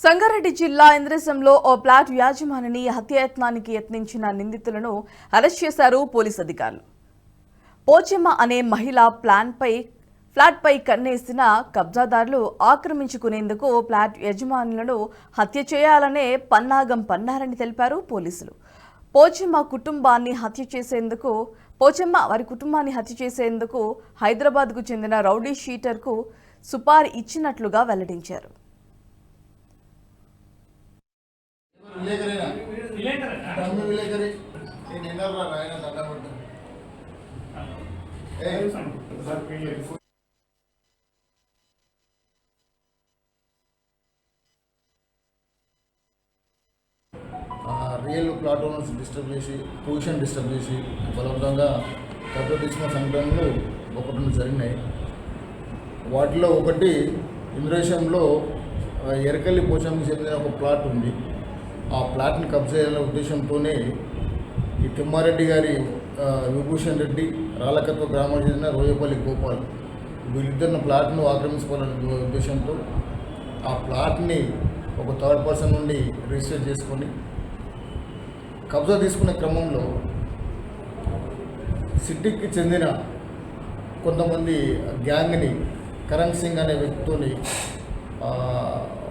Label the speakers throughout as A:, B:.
A: సంగారెడ్డి జిల్లా ఇంద్రసంలో ఓ ప్లాట్ యాజమానిని హత్యాయత్నానికి యత్నించిన నిందితులను అరెస్ట్ చేశారు పోలీసు అధికారులు. పోచెమ్మ అనే మహిళ ఫ్లాట్పై కన్నేసిన కబ్జాదారులు ఆక్రమించుకునేందుకు ఫ్లాట్ యజమానులను హత్య చేయాలనే పన్నాగం పన్నారని తెలిపారు పోలీసులు. పోచెమ్మ వారి కుటుంబాన్ని హత్య చేసేందుకు హైదరాబాద్కు చెందిన రౌడీ షీటర్కు సుపారీ ఇచ్చినట్లుగా వెల్లడించారు.
B: రియల్ ప్లాట్ ఓనర్స్ డిస్టర్బ్ చేసి పొజిషన్ డిస్టర్బ్ చేసి బలవంతంగా కబ్జా తీసుకున్న సంఘటనలు ఒకటి జరిగినాయి. వాటిలో ఒకటి ఇంద్రేశంలో ఎరకల్లి పోచమ్మకి చెందిన ఒక ప్లాట్ ఉంది. ఆ ప్లాట్ని కబ్జా చేయాలనే ఉద్దేశంతోనే ఈ తిమ్మారెడ్డి గారి విభూషణ్ రెడ్డి రాళ్ళకత్వ గ్రామానికి చెందిన రోయపల్లి గోపాల్ వీళ్ళిద్దరిని ప్లాట్ను ఆక్రమించుకోవాలనే ఉద్దేశంతో ఆ ప్లాట్ని ఒక థర్డ్ పర్సన్ నుండి రిజిస్టర్ చేసుకొని కబ్జా తీసుకునే క్రమంలో సిటీకి చెందిన కొంతమంది గ్యాంగ్ని కరణ్ సింగ్ అనే వ్యక్తితోని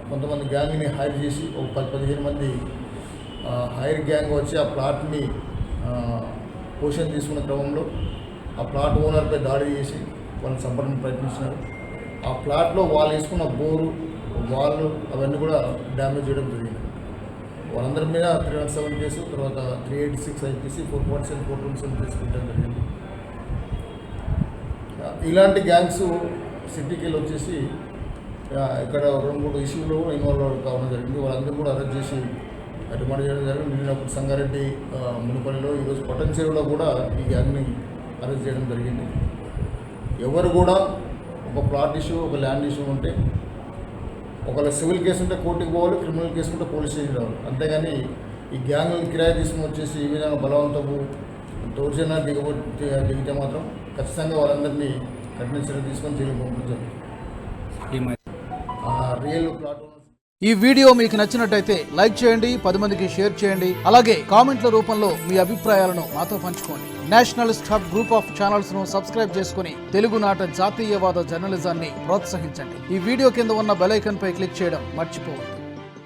B: కొంతమంది గ్యాంగ్ని హైర్ చేసి ఒక 10-15 మంది హైర్ గ్యాంగ్ వచ్చి ఆ ప్లాట్ని పొజిషన్ తీసుకునే క్రమంలో ఆ ప్లాట్ ఓనర్పై దాడి చేసి వాళ్ళని చంపడానికి ప్రయత్నించినారు. ఆ ప్లాట్లో వాళ్ళు వేసుకున్న బోరు వాళ్ళు అవన్నీ కూడా డ్యామేజ్ చేయడం జరిగింది. వాళ్ళందరి మీద 317 కేసు, తర్వాత 386 ఐపీసీ, 447, 427 కేసు పెట్టడం జరిగింది. ఇలాంటి గ్యాంగ్స్ సిటీకి వెళ్ళి వచ్చేసి ఇక్కడ 2-3 ఇష్యూలో ఇన్వాల్వ్ కావడం జరిగింది. వాళ్ళందరూ కూడా అరెస్ట్ చేసి రిమాండ్ చేయడం జరిగింది. నిన్నప్పుడు సంగారెడ్డి మునుపల్లిలో, ఈరోజు పట్టణచెరువులో కూడా ఈ గ్యాంగ్ని అరెస్ట్ చేయడం జరిగింది. ఎవరు కూడా ఒక ప్లాట్ ఇష్యూ, ఒక ల్యాండ్ ఇష్యూ ఉంటే ఒకవేళ సివిల్ కేసు ఉంటే కోర్టుకు పోవాలి, క్రిమినల్ కేసు ఉంటే పోలీస్ స్టేషన్ రావాలి. అంతేగాని ఈ గ్యాంగ్లను కిరాయి తీసుకుని వచ్చేసి ఈ విధంగా బలవంతపు దౌర్జన్యాలు దిగితే మాత్రం ఖచ్చితంగా వాళ్ళందరినీ కఠిన చర్య తీసుకొని జైలు పంపించారు. రియల్ ప్లాట్
C: ఈ వీడియో మీకు నచ్చినట్టయితే లైక్ చేయండి, 10 మందికి షేర్ చేయండి. అలాగే కామెంట్ల రూపంలో మీ అభిప్రాయాలను మాతో పంచుకోండి. Nationalist hub group of channels ను సబ్స్క్రైబ్ చేసుకుని తెలుగునాట జాతీయవాద జర్నలిజాన్ని ప్రోత్సహించండి. ఈ వీడియో కింద ఉన్న బెల్ ఐకాన్ పై క్లిక్ చేయడం మర్చిపోవద్దు.